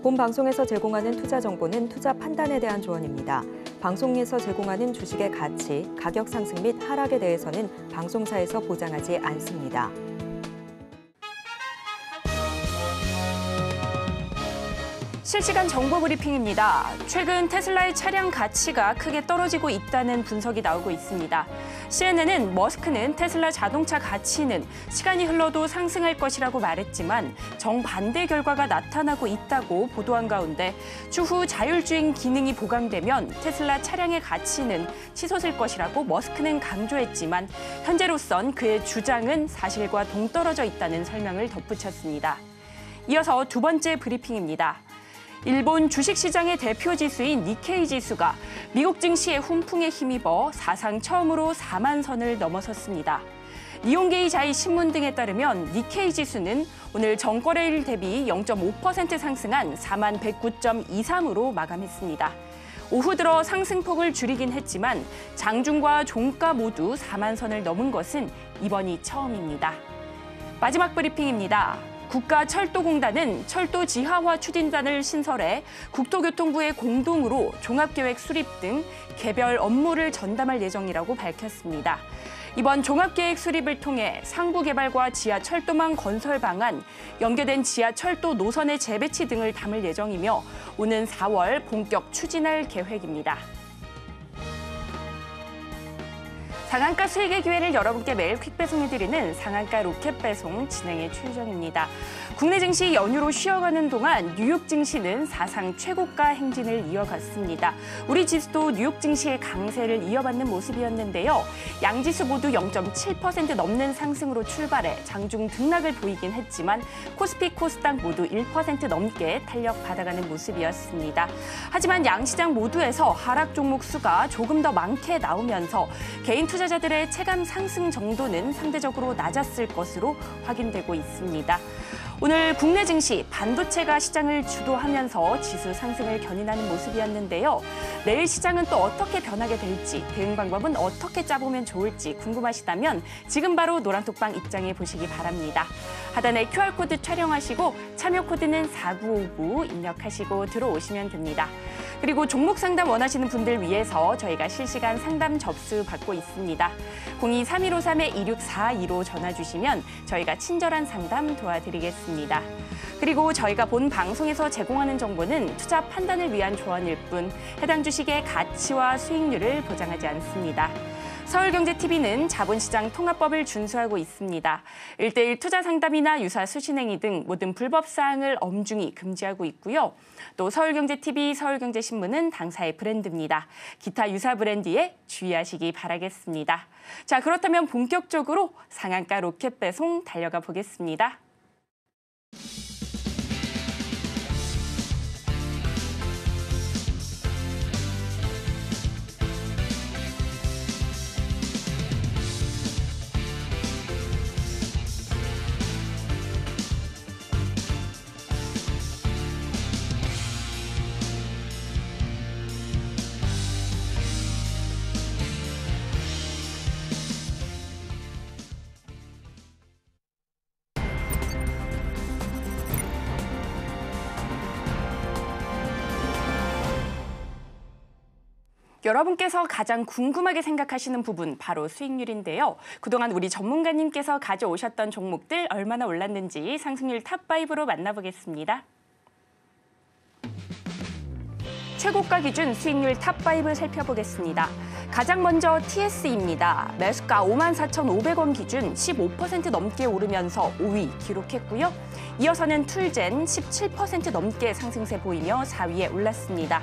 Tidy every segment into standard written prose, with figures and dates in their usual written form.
본 방송에서 제공하는 투자 정보는 투자 판단에 대한 조언입니다. 방송에서 제공하는 주식의 가치, 가격 상승 및 하락에 대해서는 방송사에서 보장하지 않습니다. 실시간 정보 브리핑입니다. 최근 테슬라의 차량 가치가 크게 떨어지고 있다는 분석이 나오고 있습니다. CNN은 머스크는 테슬라 자동차 가치는 시간이 흘러도 상승할 것이라고 말했지만 정반대 결과가 나타나고 있다고 보도한 가운데 추후 자율주행 기능이 보강되면 테슬라 차량의 가치는 치솟을 것이라고 머스크는 강조했지만 현재로선 그의 주장은 사실과 동떨어져 있다는 설명을 덧붙였습니다. 이어서 두 번째 브리핑입니다. 일본 주식시장의 대표 지수인 니케이 지수가 미국 증시의 훈풍에 힘입어 사상 처음으로 4만 선을 넘어섰습니다. 니혼게이 자이 신문 등에 따르면 니케이 지수는 오늘 전거래일 대비 0.5% 상승한 4만 109.23으로 마감했습니다. 오후 들어 상승폭을 줄이긴 했지만 장중과 종가 모두 4만 선을 넘은 것은 이번이 처음입니다. 마지막 브리핑입니다. 국가철도공단은 철도 지하화 추진단을 신설해 국토교통부에 공동으로 종합계획 수립 등 개별 업무를 전담할 예정이라고 밝혔습니다. 이번 종합계획 수립을 통해 상부 개발과 지하철도망 건설 방안, 연계된 지하철도 노선의 재배치 등을 담을 예정이며 오는 4월 본격 추진할 계획입니다. 상한가 수익의 기회를 여러분께 매일 퀵 배송해드리는 상한가 로켓 배송 진행의 최유정입니다. 국내 증시 연휴로 쉬어가는 동안 뉴욕 증시는 사상 최고가 행진을 이어갔습니다. 우리 지수도 뉴욕 증시의 강세를 이어받는 모습이었는데요. 양지수 모두 0.7% 넘는 상승으로 출발해 장중 등락을 보이긴 했지만 코스피, 코스닥 모두 1% 넘게 탄력 받아가는 모습이었습니다. 하지만 양시장 모두에서 하락 종목 수가 조금 더 많게 나오면서 개인 투자자들의 체감 상승 정도는 상대적으로 낮았을 것으로 확인되고 있습니다. 오늘 국내 증시 반도체가 시장을 주도하면서 지수 상승을 견인하는 모습이었는데요. 내일 시장은 또 어떻게 변하게 될지, 대응 방법은 어떻게 짜보면 좋을지 궁금하시다면 지금 바로 노란톡방 입장해 보시기 바랍니다. 하단에 QR코드 촬영하시고 참여 코드는 4959 입력하시고 들어오시면 됩니다. 그리고 종목 상담 원하시는 분들 위해서 저희가 실시간 상담 접수 받고 있습니다. 02-3153-2642로 전화 주시면 저희가 친절한 상담 도와드리겠습니다. 그리고 저희가 본 방송에서 제공하는 정보는 투자 판단을 위한 조언일 뿐 해당 주식의 가치와 수익률을 보장하지 않습니다. 서울경제TV는 자본시장 통합법을 준수하고 있습니다. 1:1 투자 상담이나 유사 수신행위 등 모든 불법 사항을 엄중히 금지하고 있고요. 또 서울경제TV, 서울경제신문은 당사의 브랜드입니다. 기타 유사 브랜드에 주의하시기 바라겠습니다. 자, 그렇다면 본격적으로 상한가 로켓 배송 달려가 보겠습니다. 여러분께서 가장 궁금하게 생각하시는 부분 바로 수익률인데요. 그동안 우리 전문가님께서 가져오셨던 종목들 얼마나 올랐는지 상승률 탑5로 만나보겠습니다. 최고가 기준 수익률 탑5 살펴보겠습니다. 가장 먼저 TS입니다. 매수가 54,500원 기준 15% 넘게 오르면서 5위 기록했고요. 이어서는 툴젠 17% 넘게 상승세 보이며 4위에 올랐습니다.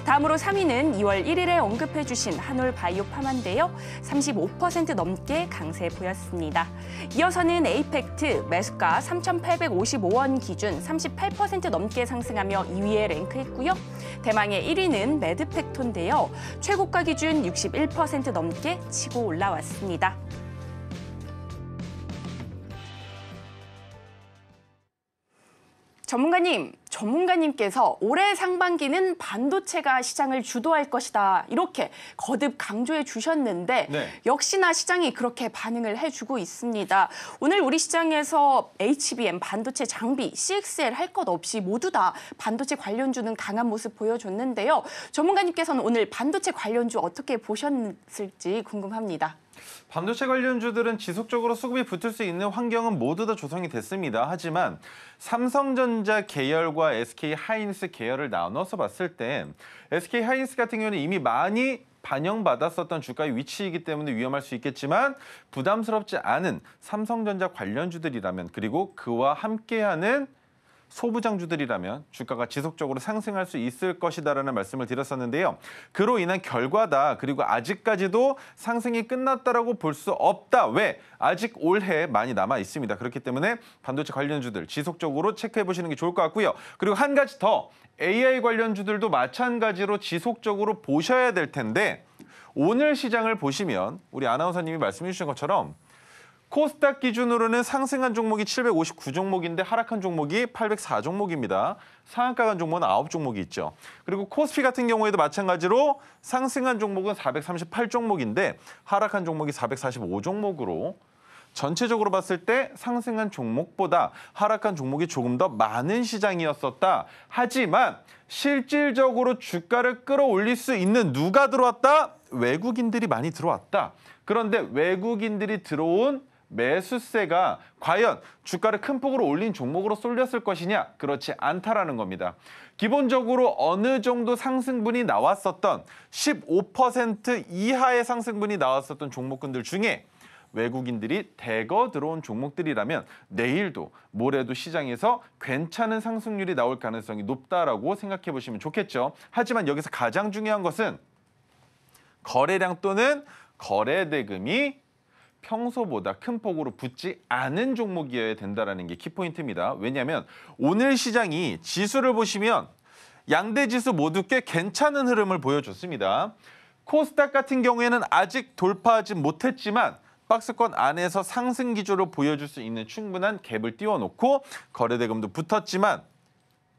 다음으로 3위는 2월 1일에 언급해 주신 한올바이오파마인데요. 35% 넘게 강세 보였습니다. 이어서는 에이펙트 매수가 3,855원 기준 38% 넘게 상승하며 2위에 랭크했고요. 대망의 1위는 매드팩토인데요. 최고가 기준 61% 넘게 치고 올라왔습니다. 전문가님께서 올해 상반기는 반도체가 시장을 주도할 것이다. 이렇게 거듭 강조해 주셨는데 네. 역시나 시장이 그렇게 반응을 해주고 있습니다. 오늘 우리 시장에서 HBM, 반도체 장비, CXL 할 것 없이 모두 다 반도체 관련주는 강한 모습 보여줬는데요. 전문가님께서는 오늘 반도체 관련주 어떻게 보셨을지 궁금합니다. 반도체 관련주들은 지속적으로 수급이 붙을 수 있는 환경은 모두 다 조성이 됐습니다. 하지만 삼성전자 계열과 SK하이닉스 계열을 나눠서 봤을 때 SK하이닉스 같은 경우는 이미 많이 반영받았었던 주가의 위치이기 때문에 위험할 수 있겠지만 부담스럽지 않은 삼성전자 관련주들이라면 그리고 그와 함께하는 소부장주들이라면 주가가 지속적으로 상승할 수 있을 것이다라는 말씀을 드렸었는데요. 그로 인한 결과다. 그리고 아직까지도 상승이 끝났다라고 볼 수 없다. 왜? 아직 올해 많이 남아 있습니다. 그렇기 때문에 반도체 관련주들 지속적으로 체크해 보시는 게 좋을 것 같고요. 그리고 한 가지 더 AI 관련주들도 마찬가지로 지속적으로 보셔야 될 텐데 오늘 시장을 보시면 우리 아나운서님이 말씀해 주신 것처럼 코스닥 기준으로는 상승한 종목이 759 종목인데 하락한 종목이 804 종목입니다. 상한가 간 종목은 9 종목이 있죠. 그리고 코스피 같은 경우에도 마찬가지로 상승한 종목은 438 종목인데 하락한 종목이 445 종목으로 전체적으로 봤을 때 상승한 종목보다 하락한 종목이 조금 더 많은 시장이었었다. 하지만 실질적으로 주가를 끌어올릴 수 있는 누가 들어왔다? 외국인들이 많이 들어왔다. 그런데 외국인들이 들어온 매수세가 과연 주가를 큰 폭으로 올린 종목으로 쏠렸을 것이냐? 그렇지 않다라는 겁니다. 기본적으로 어느 정도 상승분이 나왔었던 15% 이하의 상승분이 나왔었던 종목군들 중에 외국인들이 대거 들어온 종목들이라면 내일도 모레도 시장에서 괜찮은 상승률이 나올 가능성이 높다라고 생각해 보시면 좋겠죠. 하지만 여기서 가장 중요한 것은 거래량 또는 거래 대금이 평소보다 큰 폭으로 붙지 않은 종목이어야 된다는 게 키포인트입니다. 왜냐하면 오늘 시장이 지수를 보시면 양대 지수 모두 꽤 괜찮은 흐름을 보여줬습니다. 코스닥 같은 경우에는 아직 돌파하지 못했지만 박스권 안에서 상승 기조로 보여줄 수 있는 충분한 갭을 띄워놓고 거래 대금도 붙었지만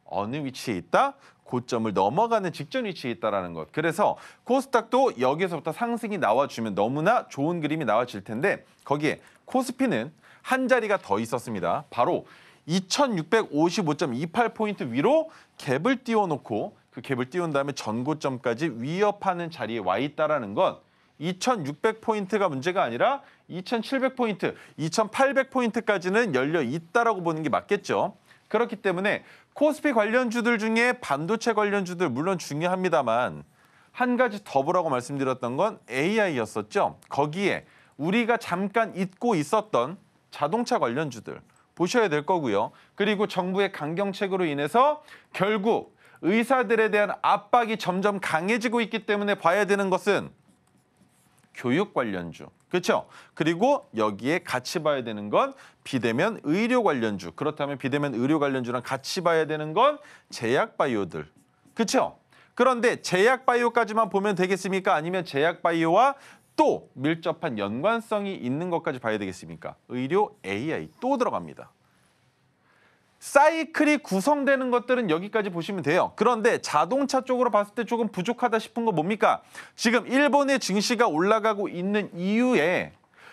어느 위치에 있다? 고점을 넘어가는 직전 위치에 있다는 것. 그래서 코스닥도 여기서부터 상승이 나와주면 너무나 좋은 그림이 나와질 텐데 거기에 코스피는 한 자리가 더 있었습니다. 바로 2655.28포인트 위로 갭을 띄워놓고 그 갭을 띄운 다음에 전고점까지 위협하는 자리에 와 있다는 건 2600포인트가 문제가 아니라 2700포인트, 2800포인트까지는 열려 있다라고 보는 게 맞겠죠. 그렇기 때문에 코스피 관련주들 중에 반도체 관련주들 물론 중요합니다만 한 가지 더 보라고 말씀드렸던 건 AI였었죠. 거기에 우리가 잠깐 잊고 있었던 자동차 관련주들 보셔야 될 거고요. 그리고 정부의 강경책으로 인해서 결국 의사들에 대한 압박이 점점 강해지고 있기 때문에 봐야 되는 것은 교육 관련주. 그렇죠? 그리고 여기에 같이 봐야 되는 건 비대면 의료 관련주. 그렇다면 비대면 의료 관련주랑 같이 봐야 되는 건 제약 바이오들. 그렇죠? 그런데 제약 바이오까지만 보면 되겠습니까? 아니면 제약 바이오와 또 밀접한 연관성이 있는 것까지 봐야 되겠습니까? 의료 AI 또 들어갑니다. 사이클이 구성되는 것들은 여기까지 보시면 돼요. 그런데 자동차 쪽으로 봤을 때 조금 부족하다 싶은 거 뭡니까? 지금 일본의 증시가 올라가고 있는 이유에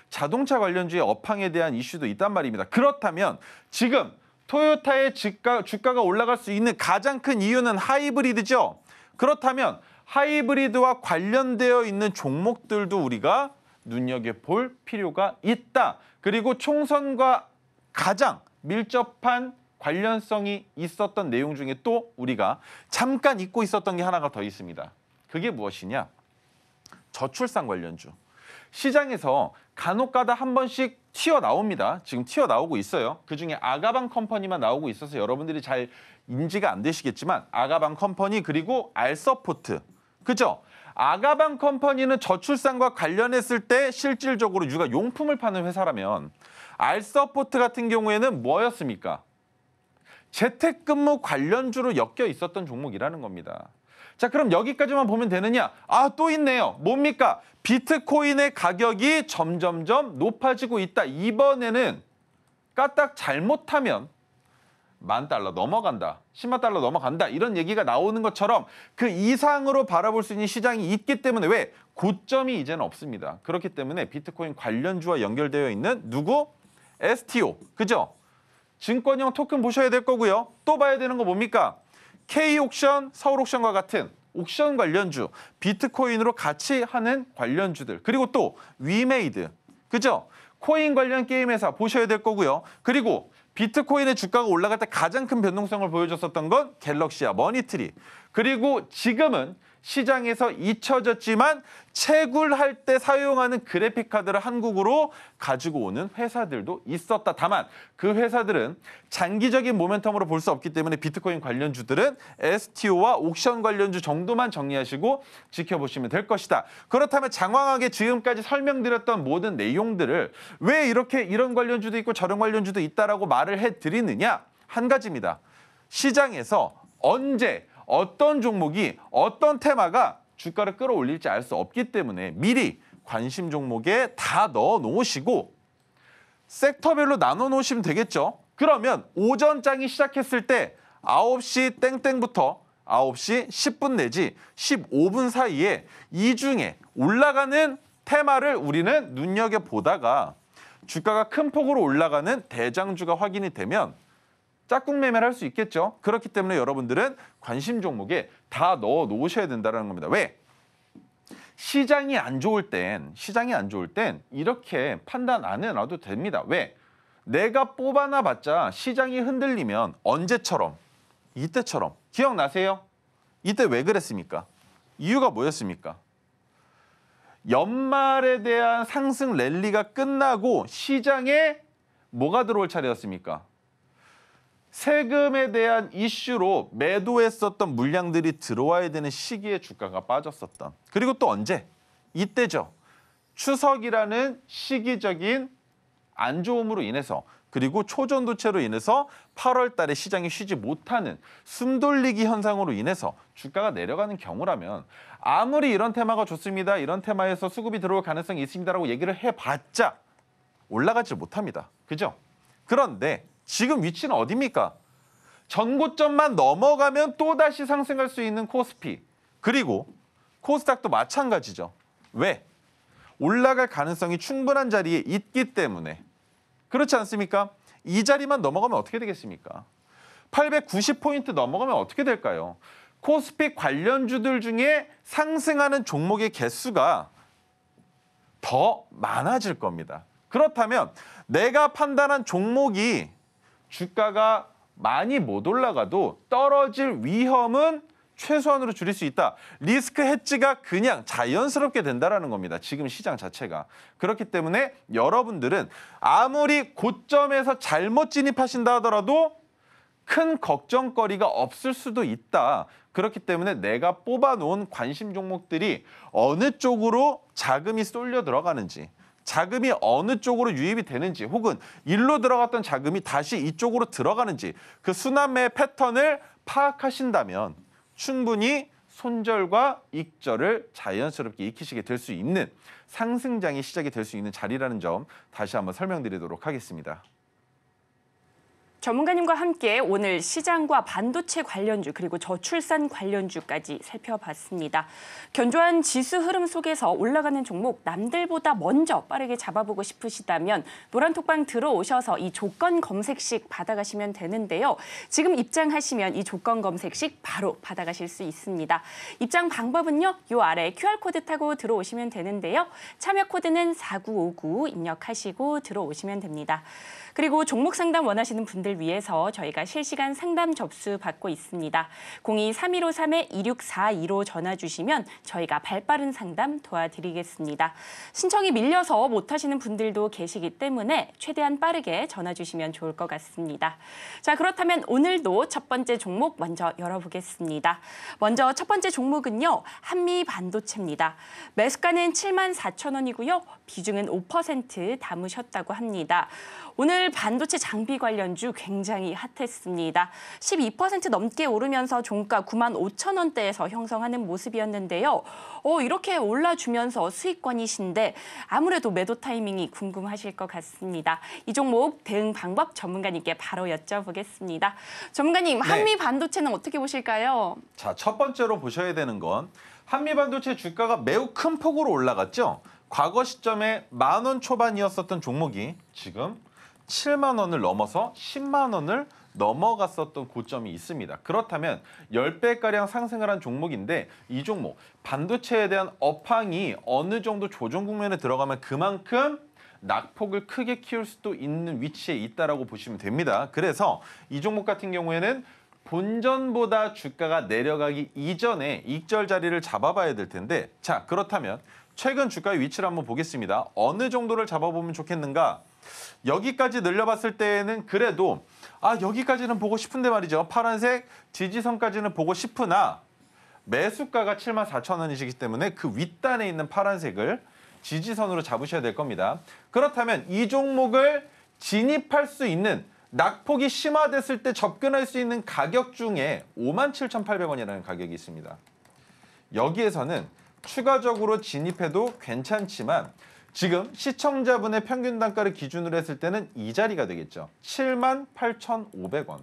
자동차 관련주의 업황에 대한 이슈도 있단 말입니다. 그렇다면 지금 토요타의 주가가 올라갈 수 있는 가장 큰 이유는 하이브리드죠. 그렇다면 하이브리드와 관련되어 있는 종목들도 우리가 눈여겨볼 필요가 있다. 그리고 총선과 가장 밀접한 관련성이 있었던 내용 중에 또 우리가 잠깐 잊고 있었던 게 하나가 더 있습니다. 그게 무엇이냐? 저출산 관련주. 시장에서 간혹가다 한 번씩 튀어나옵니다. 지금 튀어나오고 있어요. 그중에 아가방 컴퍼니만 나오고 있어서 여러분들이 잘 인지가 안 되시겠지만 아가방 컴퍼니 그리고 알서포트. 그죠? 아가방 컴퍼니는 저출산과 관련했을 때 실질적으로 육아 용품을 파는 회사라면 알서포트 같은 경우에는 뭐였습니까? 재택근무 관련주로 엮여 있었던 종목이라는 겁니다. 자, 그럼 여기까지만 보면 되느냐? 아, 또 있네요. 뭡니까? 비트코인의 가격이 점점점 높아지고 있다. 이번에는 까딱 잘못하면 $10,000 넘어간다, $100,000 넘어간다 이런 얘기가 나오는 것처럼 그 이상으로 바라볼 수 있는 시장이 있기 때문에 왜? 고점이 이제는 없습니다. 그렇기 때문에 비트코인 관련주와 연결되어 있는 누구? STO, 그죠? 증권형 토큰 보셔야 될 거고요. 또 봐야 되는 거 뭡니까? K옥션, 서울옥션과 같은 옥션 관련주, 비트코인으로 같이 하는 관련주들, 그리고 또 위메이드, 그죠? 코인 관련 게임 회사 보셔야 될 거고요. 그리고 비트코인의 주가가 올라갈 때 가장 큰 변동성을 보여줬었던 건 갤럭시와 머니트리. 그리고 지금은 시장에서 잊혀졌지만 채굴할 때 사용하는 그래픽카드를 한국으로 가지고 오는 회사들도 있었다. 다만 그 회사들은 장기적인 모멘텀으로 볼 수 없기 때문에 비트코인 관련주들은 STO와 옥션 관련주 정도만 정리하시고 지켜보시면 될 것이다. 그렇다면 장황하게 지금까지 설명드렸던 모든 내용들을 왜 이렇게 이런 관련주도 있고 저런 관련주도 있다라고 말을 해드리느냐? 한 가지입니다. 시장에서 언제 어떤 종목이 어떤 테마가 주가를 끌어올릴지 알 수 없기 때문에 미리 관심 종목에 다 넣어 놓으시고 섹터별로 나눠 놓으시면 되겠죠. 그러면 오전장이 시작했을 때 9시 땡땡부터 9시 10분 내지 15분 사이에 이 중에 올라가는 테마를 우리는 눈여겨보다가 주가가 큰 폭으로 올라가는 대장주가 확인이 되면 짝꿍 매매를 할 수 있겠죠. 그렇기 때문에 여러분들은 관심 종목에 다 넣어 놓으셔야 된다는 겁니다. 왜? 시장이 안 좋을 땐 이렇게 판단 안 해놔도 됩니다. 왜? 내가 뽑아놔 봤자 시장이 흔들리면 언제처럼? 이때처럼. 기억나세요? 이때 왜 그랬습니까? 이유가 뭐였습니까? 연말에 대한 상승 랠리가 끝나고 시장에 뭐가 들어올 차례였습니까? 세금에 대한 이슈로 매도했었던 물량들이 들어와야 되는 시기에 주가가 빠졌었던. 그리고 또 언제? 이때죠. 추석이라는 시기적인 안 좋음으로 인해서 그리고 초전도체로 인해서 8월 달에 시장이 쉬지 못하는 숨돌리기 현상으로 인해서 주가가 내려가는 경우라면 아무리 이런 테마가 좋습니다. 이런 테마에서 수급이 들어올 가능성이 있습니다라고 얘기를 해봤자 올라가지 못합니다. 그죠? 그런데 지금 위치는 어디입니까? 전고점만 넘어가면 또다시 상승할 수 있는 코스피. 그리고 코스닥도 마찬가지죠. 왜? 올라갈 가능성이 충분한 자리에 있기 때문에. 그렇지 않습니까? 이 자리만 넘어가면 어떻게 되겠습니까? 890포인트 넘어가면 어떻게 될까요? 코스피 관련주들 중에 상승하는 종목의 개수가 더 많아질 겁니다. 그렇다면 내가 판단한 종목이 주가가 많이 못 올라가도 떨어질 위험은 최소한으로 줄일 수 있다. 리스크 헤지가 그냥 자연스럽게 된다는 겁니다. 지금 시장 자체가. 그렇기 때문에 여러분들은 아무리 고점에서 잘못 진입하신다 하더라도 큰 걱정거리가 없을 수도 있다. 그렇기 때문에 내가 뽑아놓은 관심 종목들이 어느 쪽으로 자금이 쏠려 들어가는지, 자금이 어느 쪽으로 유입이 되는지, 혹은 일로 들어갔던 자금이 다시 이쪽으로 들어가는지 그 순환매 패턴을 파악하신다면 충분히 손절과 익절을 자연스럽게 익히시게 될 수 있는 상승장이 시작이 될 수 있는 자리라는 점 다시 한번 설명드리도록 하겠습니다. 전문가님과 함께 오늘 시장과 반도체 관련주 그리고 저출산 관련주까지 살펴봤습니다. 견조한 지수 흐름 속에서 올라가는 종목 남들보다 먼저 빠르게 잡아보고 싶으시다면 노란톡방 들어오셔서 이 조건 검색식 받아가시면 되는데요. 지금 입장하시면 이 조건 검색식 바로 받아가실 수 있습니다. 입장 방법은요. 요 아래 QR코드 타고 들어오시면 되는데요. 참여 코드는 4959 입력하시고 들어오시면 됩니다. 그리고 종목 상담 원하시는 분들 위해서 저희가 실시간 상담 접수 받고 있습니다. 02-3153-2642로 전화 주시면 저희가 발빠른 상담 도와드리겠습니다. 신청이 밀려서 못하시는 분들도 계시기 때문에 최대한 빠르게 전화 주시면 좋을 것 같습니다. 자, 그렇다면 오늘도 첫 번째 종목 먼저 열어보겠습니다. 먼저 첫 번째 종목은요. 한미반도체입니다. 매수가는 74,000원이고요. 비중은 5% 담으셨다고 합니다. 오늘 반도체 장비 관련주 굉장히 핫했습니다. 12% 넘게 오르면서 종가 95,000원대에서 형성하는 모습이었는데요. 이렇게 올라주면서 수익권이신데 아무래도 매도 타이밍이 궁금하실 것 같습니다. 이 종목 대응 방법 전문가님께 바로 여쭤보겠습니다. 전문가님, 한미 반도체는 어떻게 보실까요? 자, 첫 번째로 보셔야 되는 건 한미 반도체 주가가 매우 큰 폭으로 올라갔죠. 과거 시점에 10,000원 초반이었었던 종목이 지금 7만 원을 넘어서 10만 원을 넘어갔었던 고점이 있습니다. 그렇다면 10배가량 상승을 한 종목인데 이 종목 반도체에 대한 업황이 어느 정도 조정 국면에 들어가면 그만큼 낙폭을 크게 키울 수도 있는 위치에 있다라고 보시면 됩니다. 그래서 이 종목 같은 경우에는 본전보다 주가가 내려가기 이전에 익절 자리를 잡아봐야 될 텐데 자, 그렇다면 최근 주가의 위치를 한번 보겠습니다. 어느 정도를 잡아보면 좋겠는가? 여기까지 늘려봤을 때에는 그래도 여기까지는 보고 싶은데 말이죠. 파란색 지지선까지는 보고 싶으나 매수가가 74,000원이시기 때문에 그 윗단에 있는 파란색을 지지선으로 잡으셔야 될 겁니다. 그렇다면 이 종목을 진입할 수 있는 낙폭이 심화됐을 때 접근할 수 있는 가격 중에 57,800원이라는 가격이 있습니다. 여기에서는 추가적으로 진입해도 괜찮지만 지금 시청자분의 평균 단가를 기준으로 했을 때는 이 자리가 되겠죠. 78,500원.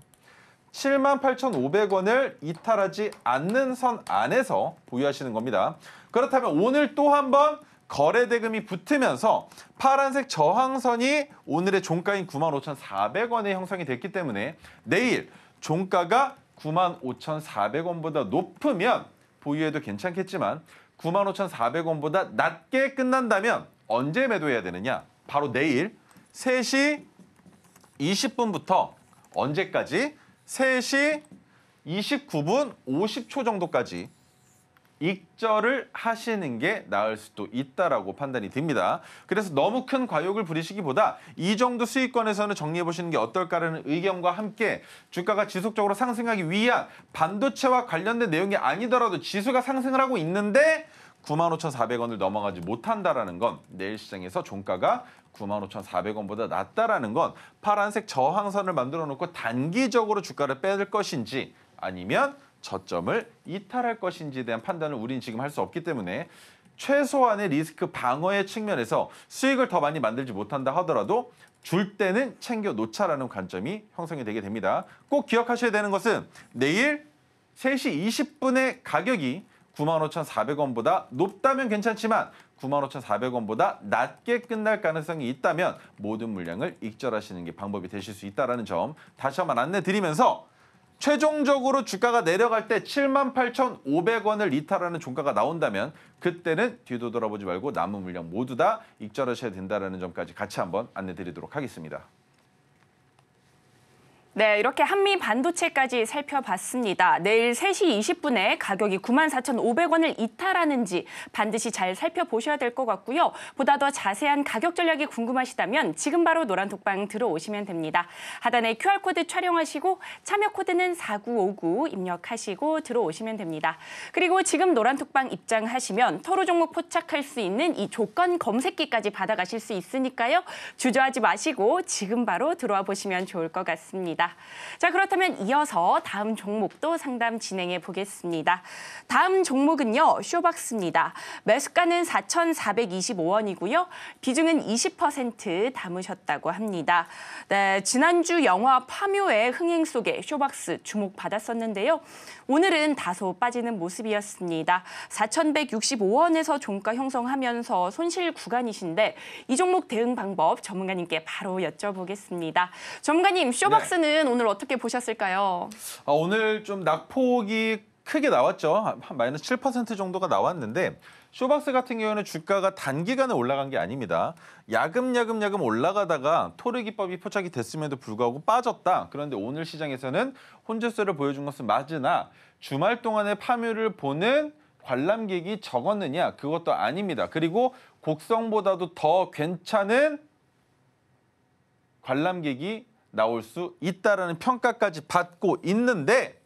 78,500원을 이탈하지 않는 선 안에서 보유하시는 겁니다. 그렇다면 오늘 또 한 번 거래 대금이 붙으면서 파란색 저항선이 오늘의 종가인 95,400원에 형성이 됐기 때문에 내일 종가가 95,400원보다 높으면 보유해도 괜찮겠지만 95,400원보다 낮게 끝난다면 언제 매도해야 되느냐? 바로 내일 3시 20분부터 언제까지? 3시 29분 50초 정도까지 익절을 하시는 게 나을 수도 있다라고 판단이 됩니다. 그래서 너무 큰 과욕을 부리시기보다 이 정도 수익권에서는 정리해 보시는 게 어떨까라는 의견과 함께 주가가 지속적으로 상승하기 위한 반도체와 관련된 내용이 아니더라도 지수가 상승을 하고 있는데 95,400원을 넘어가지 못한다라는 건 내일 시장에서 종가가 95,400원보다 낮다라는 건 파란색 저항선을 만들어 놓고 단기적으로 주가를 빼들 것인지 아니면 저점을 이탈할 것인지에 대한 판단을 우리는 지금 할 수 없기 때문에 최소한의 리스크 방어의 측면에서 수익을 더 많이 만들지 못한다 하더라도 줄 때는 챙겨 놓자라는 관점이 형성이 되게 됩니다. 꼭 기억하셔야 되는 것은 내일 3시 20분의 가격이 95,400원보다 높다면 괜찮지만 95,400원보다 낮게 끝날 가능성이 있다면 모든 물량을 익절하시는 게 방법이 되실 수 있다는 점 다시 한번 안내드리면서 최종적으로 주가가 내려갈 때 78,500원을 이탈하는 종가가 나온다면 그때는 뒤도 돌아보지 말고 남은 물량 모두 다 익절하셔야 된다는 점까지 같이 한번 안내드리도록 하겠습니다. 네, 이렇게 한미 반도체까지 살펴봤습니다. 내일 3시 20분에 가격이 94,500원을 이탈하는지 반드시 잘 살펴보셔야 될 것 같고요. 보다 더 자세한 가격 전략이 궁금하시다면 지금 바로 노란톡방 들어오시면 됩니다. 하단에 QR코드 촬영하시고 참여 코드는 4959 입력하시고 들어오시면 됩니다. 그리고 지금 노란톡방 입장하시면 토로 종목 포착할 수 있는 이 조건 검색기까지 받아가실 수 있으니까요. 주저하지 마시고 지금 바로 들어와 보시면 좋을 것 같습니다. 자, 그렇다면 이어서 다음 종목도 상담 진행해 보겠습니다. 다음 종목은요, 쇼박스입니다. 매수가는 4,425원이고요. 비중은 20% 담으셨다고 합니다. 네, 지난주 영화 파묘의 흥행 속에 쇼박스 주목받았었는데요. 오늘은 다소 빠지는 모습이었습니다. 4,165원에서 종가 형성하면서 손실 구간이신데 이 종목 대응 방법 전문가님께 바로 여쭤보겠습니다. 전문가님, 쇼박스는 오늘 어떻게 보셨을까요? 오늘 좀 낙폭이 크게 나왔죠. 한 마이너스 7% 정도가 나왔는데 쇼박스 같은 경우는 주가가 단기간에 올라간 게 아닙니다. 야금야금 올라가다가 토르 기법이 포착이 됐음에도 불구하고 빠졌다. 그런데 오늘 시장에서는 혼재세를 보여준 것은 맞으나 주말 동안의 파묘를 보는 관람객이 적었느냐? 그것도 아닙니다. 그리고 곡성보다도 더 괜찮은 관람객이 나올 수 있다라는 평가까지 받고 있는데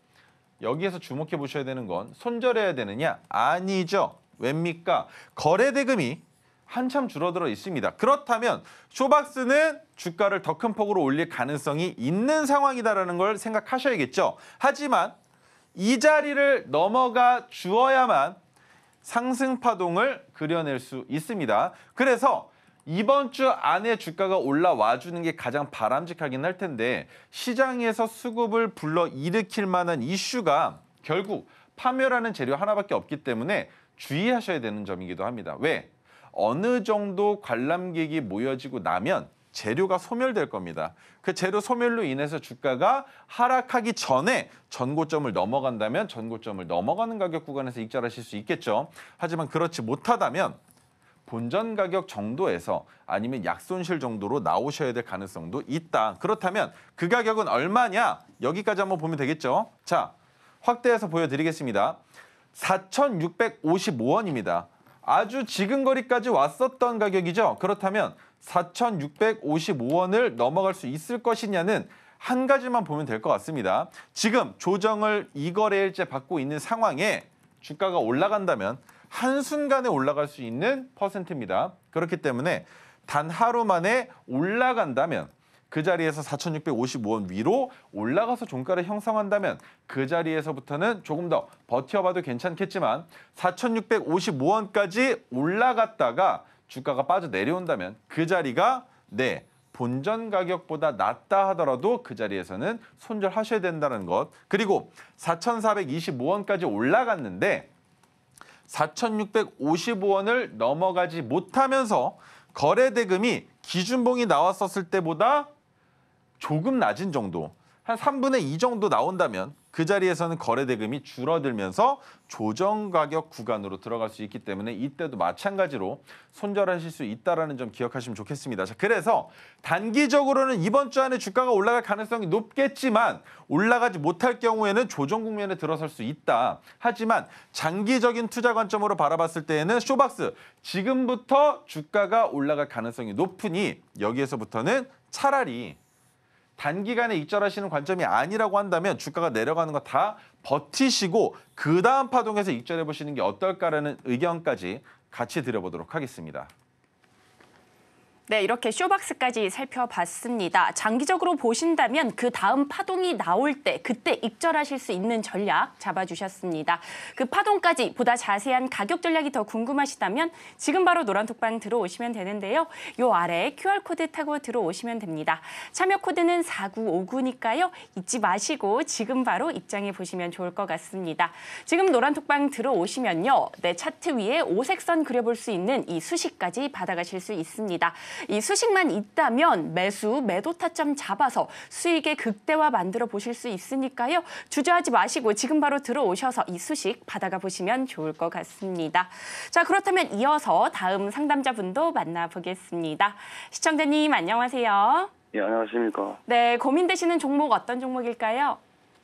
여기에서 주목해 보셔야 되는 건 손절해야 되느냐? 아니죠. 왜입니까? 거래 대금이 한참 줄어들어 있습니다. 그렇다면 쇼박스는 주가를 더 큰 폭으로 올릴 가능성이 있는 상황이다라는 걸 생각하셔야겠죠. 하지만 이 자리를 넘어가 주어야만 상승 파동을 그려낼 수 있습니다. 그래서 이번 주 안에 주가가 올라와 주는 게 가장 바람직하긴 할 텐데 시장에서 수급을 불러일으킬 만한 이슈가 결국 파묘라는 재료 하나밖에 없기 때문에 주의하셔야 되는 점이기도 합니다. 왜? 어느 정도 관람객이 모여지고 나면 재료가 소멸될 겁니다. 그 재료 소멸로 인해서 주가가 하락하기 전에 전고점을 넘어간다면 전고점을 넘어가는 가격 구간에서 익절하실 수 있겠죠. 하지만 그렇지 못하다면 본전 가격 정도에서 아니면 약손실 정도로 나오셔야 될 가능성도 있다. 그렇다면 그 가격은 얼마냐? 여기까지 한번 보면 되겠죠. 자, 확대해서 보여드리겠습니다. 4,655원입니다. 아주 지근거리까지 왔었던 가격이죠. 그렇다면 4,655원을 넘어갈 수 있을 것이냐는 한 가지만 보면 될 것 같습니다. 지금 조정을 2거래일째 받고 있는 상황에 주가가 올라간다면 한순간에 올라갈 수 있는 퍼센트입니다. 그렇기 때문에 단 하루 만에 올라간다면 그 자리에서 4,655원 위로 올라가서 종가를 형성한다면 그 자리에서부터는 조금 더 버텨봐도 괜찮겠지만 4,655원까지 올라갔다가 주가가 빠져 내려온다면 그 자리가 본전 가격보다 낮다 하더라도 그 자리에서는 손절하셔야 된다는 것. 그리고 4,425원까지 올라갔는데 4,655원을 넘어가지 못하면서 거래 대금이 기준봉이 나왔었을 때보다 조금 낮은 정도, 한 3분의 2 정도 나온다면 그 자리에서는 거래 대금이 줄어들면서 조정 가격 구간으로 들어갈 수 있기 때문에 이때도 마찬가지로 손절하실 수 있다는 점 기억하시면 좋겠습니다. 자, 그래서 단기적으로는 이번 주 안에 주가가 올라갈 가능성이 높겠지만 올라가지 못할 경우에는 조정 국면에 들어설 수 있다. 하지만 장기적인 투자 관점으로 바라봤을 때에는 쇼박스 지금부터 주가가 올라갈 가능성이 높으니 여기에서부터는 차라리 단기간에 익절하시는 관점이 아니라고 한다면 주가가 내려가는 거 다 버티시고 그 다음 파동에서 익절해 보시는 게 어떨까라는 의견까지 같이 드려보도록 하겠습니다. 네, 이렇게 쇼박스까지 살펴봤습니다. 장기적으로 보신다면 그 다음 파동이 나올 때 그때 익절하실 수 있는 전략 잡아주셨습니다. 그 파동까지 보다 자세한 가격 전략이 더 궁금하시다면 지금 바로 노란톡방 들어오시면 되는데요. 요 아래 QR코드 타고 들어오시면 됩니다. 참여 코드는 4959니까요. 잊지 마시고 지금 바로 입장해 보시면 좋을 것 같습니다. 지금 노란톡방 들어오시면요. 차트 위에 오색선 그려볼 수 있는 이 수식까지 받아가실 수 있습니다. 이 수식만 있다면 매수, 매도 타점 잡아서 수익의 극대화 만들어 보실 수 있으니까요. 주저하지 마시고 지금 바로 들어오셔서 이 수식 받아가 보시면 좋을 것 같습니다. 자, 그렇다면 이어서 다음 상담자분도 만나보겠습니다. 시청자님 안녕하세요. 예, 안녕하십니까. 네, 고민되시는 종목 어떤 종목일까요?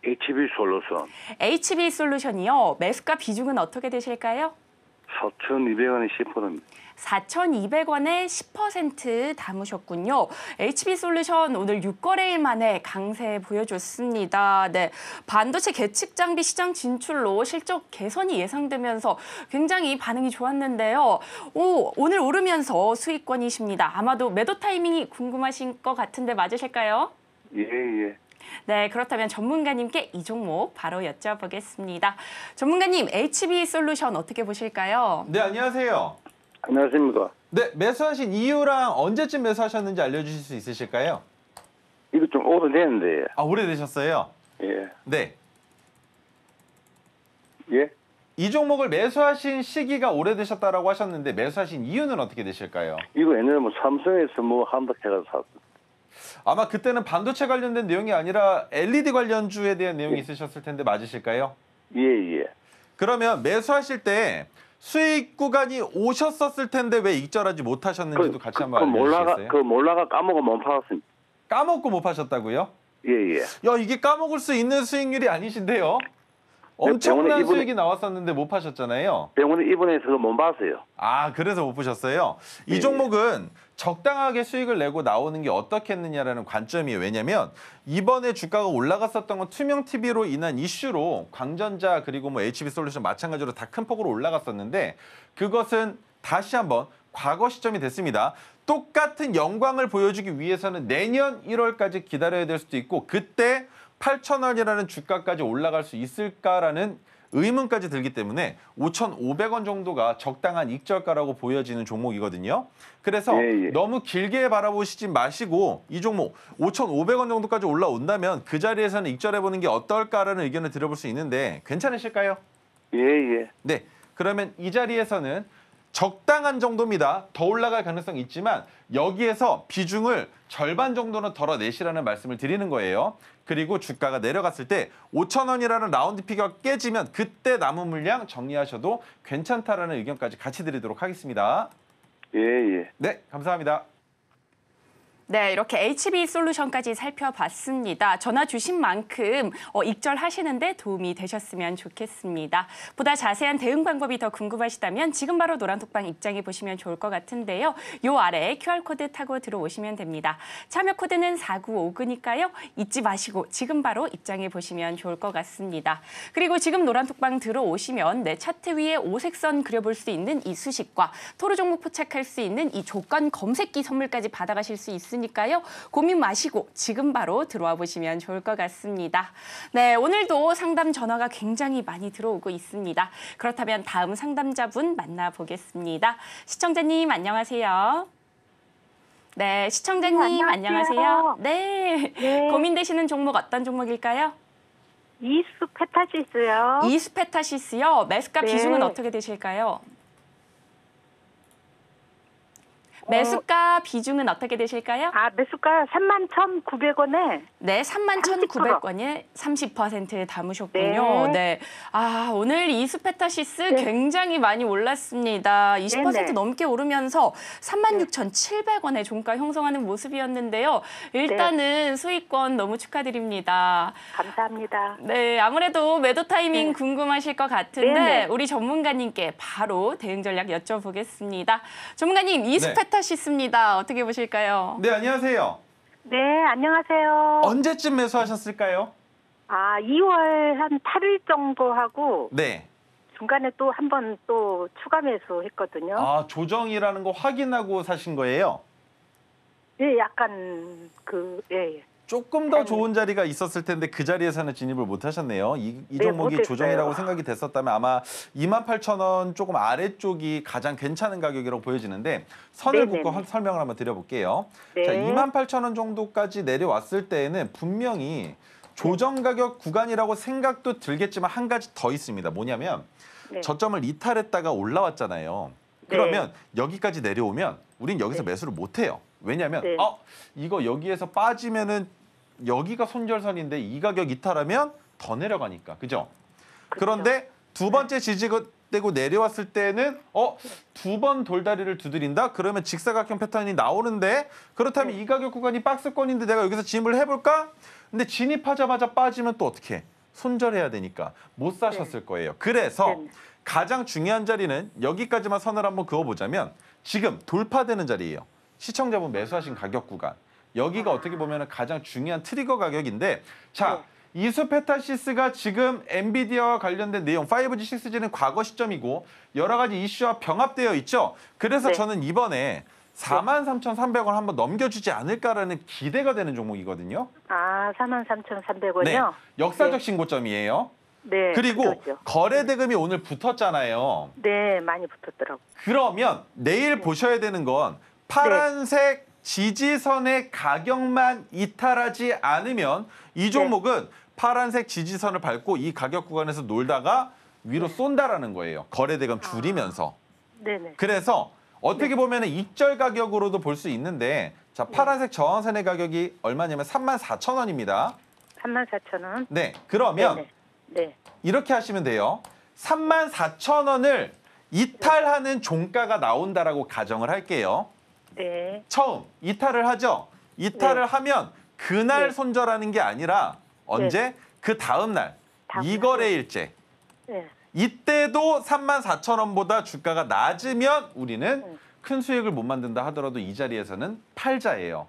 HB솔루션 HB솔루션이요. 매수가 비중은 어떻게 되실까요? 4,200원에 10%입니다. 4,200원에 10% 담으셨군요. HB솔루션 오늘 6거래일 만에 강세 보여줬습니다. 네, 반도체 계측 장비 시장 진출로 실적 개선이 예상되면서 굉장히 반응이 좋았는데요. 오늘 오르면서 수익권이십니다. 아마도 매도 타이밍이 궁금하신 것 같은데 맞으실까요? 예. 네, 그렇다면 전문가님께 이 종목 바로 여쭤보겠습니다. 전문가님, HB솔루션 어떻게 보실까요? 네, 안녕하세요. 안녕하십니까. 네, 매수하신 이유랑 언제쯤 매수하셨는지 알려주실 수 있으실까요? 이거 좀 오래됐는데. 아, 오래되셨어요? 예. 네. 예? 이 종목을 매수하신 시기가 오래되셨다라고 하셨는데 매수하신 이유는 어떻게 되실까요? 이거 옛날에 삼성에서 한다 해가지고 샀어. 아마 그때는 반도체 관련된 내용이 아니라 LED 관련주에 대한 내용이 있으셨을 텐데 맞으실까요? 예. 그러면 매수하실 때 수익 구간이 오셨었을 텐데 왜 익절하지 못하셨는지도 같이 한번 알려주시겠어요? 몰라가 까먹어 못 팔았습니다. 까먹고 못 파셨다고요? 예. 야, 이게 까먹을 수 있는 수익률이 아니신데요? 엄청난 수익이 나왔었는데 못 파셨잖아요. 병원에 입원해서 못 봤어요. 아, 그래서 못 보셨어요? 이 종목은 적당하게 수익을 내고 나오는 게 어떻겠느냐라는 관점이에요. 왜냐면 이번에 주가가 올라갔었던 건 투명 TV로 인한 이슈로 광전자 그리고 HB솔루션 마찬가지로 다 큰 폭으로 올라갔었는데 그것은 다시 한번 과거 시점이 됐습니다. 똑같은 영광을 보여주기 위해서는 내년 1월까지 기다려야 될 수도 있고 그때 8,000원이라는 주가까지 올라갈 수 있을까라는 의문까지 들기 때문에 5,500원 정도가 적당한 익절가라고 보여지는 종목이거든요. 그래서 예, 예. 너무 길게 바라보시지 마시고 이 종목 5,500원 정도까지 올라온다면 그 자리에서는 익절해보는 게 어떨까라는 의견을 드려볼 수 있는데 괜찮으실까요? 예, 예. 네, 그러면 이 자리에서는 적당한 정도입니다. 더 올라갈 가능성이 있지만 여기에서 비중을 절반 정도는 덜어내시라는 말씀을 드리는 거예요. 그리고 주가가 내려갔을 때 5,000원이라는 라운드 피겨가 깨지면 그때 남은 물량 정리하셔도 괜찮다라는 의견까지 같이 드리도록 하겠습니다. 예, 예. 네, 감사합니다. 네, 이렇게 HB 솔루션까지 살펴봤습니다. 전화 주신 만큼 익절하시는데 도움이 되셨으면 좋겠습니다. 보다 자세한 대응 방법이 더 궁금하시다면 지금 바로 노란톡방 입장해 보시면 좋을 것 같은데요. 요 아래 QR코드 타고 들어오시면 됩니다. 참여 코드는 4959니까요. 잊지 마시고 지금 바로 입장해 보시면 좋을 것 같습니다. 그리고 지금 노란톡방 들어오시면 내 차트 위에 오색선 그려볼 수 있는 이 수식과 토르 종목 포착할 수 있는 이 조건 검색기 선물까지 받아가실 수 있습니다. 니까요. 고민 마시고 지금 바로 들어와 보시면 좋을 것 같습니다. 네, 오늘도 상담 전화가 굉장히 많이 들어오고 있습니다. 그렇다면 다음 상담자분 만나보겠습니다. 시청자님 안녕하세요. 네, 시청자님 네, 안녕하세요. 네. 네. 고민되시는 종목 어떤 종목일까요? 이수페타시스요. 이수페타시스요. 매수가 네. 비중은 어떻게 되실까요? 매수가 비중은 어떻게 되실까요? 매수가 31,900원에 네, 31,900원에 30% 담으셨군요. 네. 네. 오늘 이수페타시스 네. 굉장히 많이 올랐습니다. 20% 네네. 넘게 오르면서 36,700원의 종가 형성하는 모습이었는데요. 일단은 수익권 너무 축하드립니다. 감사합니다. 네, 아무래도 매도 타이밍 네. 궁금하실 것 같은데 네네. 우리 전문가님께 바로 대응 전략 여쭤보겠습니다. 전문가님, 이수페타시스입니다. 어떻게 보실까요? 네, 안녕하세요. 네, 안녕하세요. 언제쯤 매수하셨을까요? 2월 한 8일 정도 하고 네. 중간에 또 한 번 또 추가 매수했거든요. 조정이라는 거 확인하고 사신 거예요? 네, 약간 예. 조금 더 좋은 자리가 있었을 텐데 그 자리에서는 진입을 못 하셨네요. 이 네, 종목이 못했어요. 조정이라고 생각이 됐었다면 아마 28,000원 조금 아래쪽이 가장 괜찮은 가격이라고 보여지는데 선을 네네네. 긋고 설명을 한번 드려볼게요. 네. 자, 28,000원 정도까지 내려왔을 때에는 분명히 조정 가격 구간이라고 생각도 들겠지만 한 가지 더 있습니다. 뭐냐면 네. 저점을 이탈했다가 올라왔잖아요. 그러면 여기까지 내려오면 우린 여기서 네. 매수를 못 해요. 왜냐하면 네. 이거 여기에서 빠지면은 여기가 손절선인데 이 가격 이탈하면 더 내려가니까. 그죠? 그런데 두 번째 지지가 되고 내려왔을 때는 두 번 돌다리를 두드린다? 그러면 직사각형 패턴이 나오는데 그렇다면 이 가격 구간이 박스권인데 내가 여기서 진입을 해볼까? 근데 진입하자마자 빠지면 또 어떻게 해? 손절해야 되니까 못 사셨을 거예요. 그래서 네네. 가장 중요한 자리는 여기까지만 선을 한번 그어보자면 지금 돌파되는 자리예요. 시청자분 매수하신 가격 구간. 여기가 어떻게 보면 가장 중요한 트리거 가격인데 자, 이수페타시스가 지금 엔비디아와 관련된 내용 5G, 6G는 과거 시점이고 여러 가지 이슈와 병합되어 있죠. 그래서 네. 저는 이번에 43,300원 한번 넘겨주지 않을까라는 기대가 되는 종목이거든요. 43,300원이요? 네, 역사적 신고점이에요. 네. 그리고 그렇죠. 거래 대금이 오늘 붙었잖아요. 네, 많이 붙었더라고요. 그러면 내일 보셔야 되는 건 파란색 지지선의 가격만 이탈하지 않으면 이 종목은 파란색 지지선을 밟고 이 가격 구간에서 놀다가 위로 쏜다라는 거예요. 거래 대금 줄이면서. 네네. 그래서 어떻게 보면 익절 가격으로도 볼 수 있는데 자, 파란색 저항선의 가격이 얼마냐면 34,000원입니다. 34,000원. 네, 그러면 네네. 네. 이렇게 하시면 돼요. 34,000원을 이탈하는 종가가 나온다라고 가정을 할게요. 네. 처음 이탈을 하죠. 이탈을 하면 그날 네. 손절하는 게 아니라 언제? 그 다음 날 다음 이거래일째. 네. 이때도 34,000원보다 주가가 낮으면 우리는 큰 수익을 못 만든다 하더라도 이 자리에서는 팔자예요.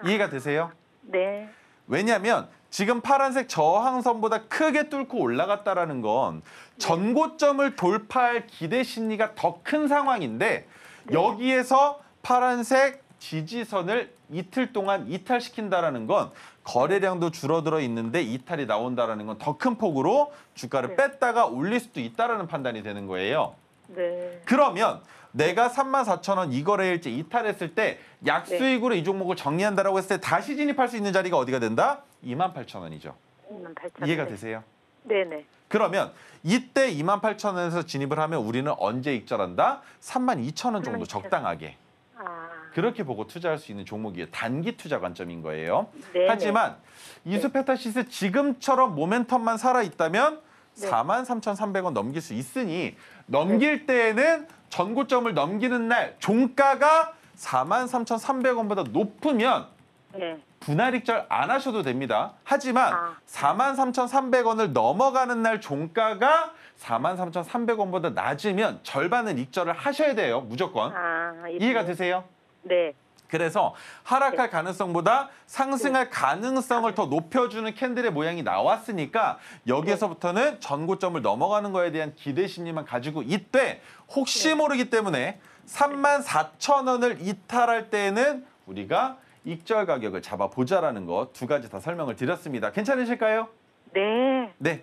이해가 되세요? 네. 왜냐하면 지금 파란색 저항선보다 크게 뚫고 올라갔다라는 건 전고점을 돌파할 기대 심리가 더 큰 상황인데 여기에서 파란색 지지선을 이틀 동안 이탈시킨다라는 건 거래량도 줄어들어 있는데 이탈이 나온다라는 건 더 큰 폭으로 주가를 네. 뺐다가 올릴 수도 있다라는 판단이 되는 거예요. 네. 그러면 내가 34,000원 이 거래일째 이탈했을 때 약수익으로 이 종목을 정리한다라고 했을 때 다시 진입할 수 있는 자리가 어디가 된다? 28,000원이죠. 28,000원. 이해가 되세요? 네네. 그러면 이때 28,000원에서 진입을 하면 우리는 언제 익절한다? 32,000원 정도 32,000원. 적당하게. 아. 그렇게 보고 투자할 수 있는 종목이에요. 단기 투자 관점인 거예요. 네네. 하지만 이수페타시스 지금처럼 모멘텀만 살아있다면 네. 43,300원 넘길 수 있으니 넘길 때에는 전고점을 넘기는 날 종가가 43,300원보다 높으면 네. 분할 익절 안 하셔도 됩니다. 하지만 아. 43,300원을 넘어가는 날 종가가 43,300원보다 낮으면 절반은 익절을 하셔야 돼요. 무조건. 아. 이해가 되세요? 네. 그래서 하락할 가능성보다 상승할 가능성을 더 높여주는 캔들의 모양이 나왔으니까 여기에서부터는 전고점을 넘어가는 거에 대한 기대 심리만 가지고 이때 혹시 모르기 때문에 34,000원을 이탈할 때에는 우리가 익절 가격을 잡아보자라는 거 두 가지 다 설명을 드렸습니다. 괜찮으실까요? 네. 네.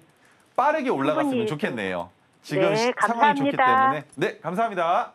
빠르게 올라갔으면 충분히 좋겠네요. 지금 네, 상황이 좋기 감사합니다. 때문에. 네, 감사합니다.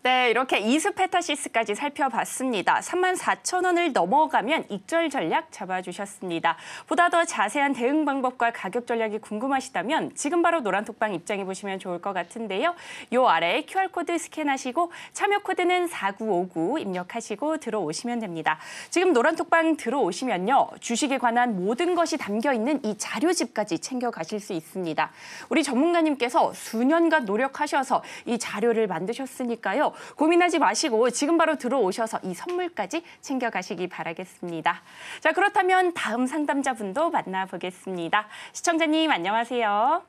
네, 이렇게 이수페타시스까지 살펴봤습니다. 34,000원을 넘어가면 익절 전략 잡아주셨습니다. 보다 더 자세한 대응 방법과 가격 전략이 궁금하시다면 지금 바로 노란톡방 입장해 보시면 좋을 것 같은데요. 요 아래 QR코드 스캔하시고 참여 코드는 4959 입력하시고 들어오시면 됩니다. 지금 노란톡방 들어오시면요. 주식에 관한 모든 것이 담겨있는 이 자료집까지 챙겨가실 수 있습니다. 우리 전문가님께서 수년간 노력하셔서 이 자료를 만드셨으니까요. 고민하지 마시고 지금 바로 들어오셔서 이 선물까지 챙겨가시기 바라겠습니다. 자, 그렇다면 다음 상담자분도 만나보겠습니다. 시청자님 안녕하세요.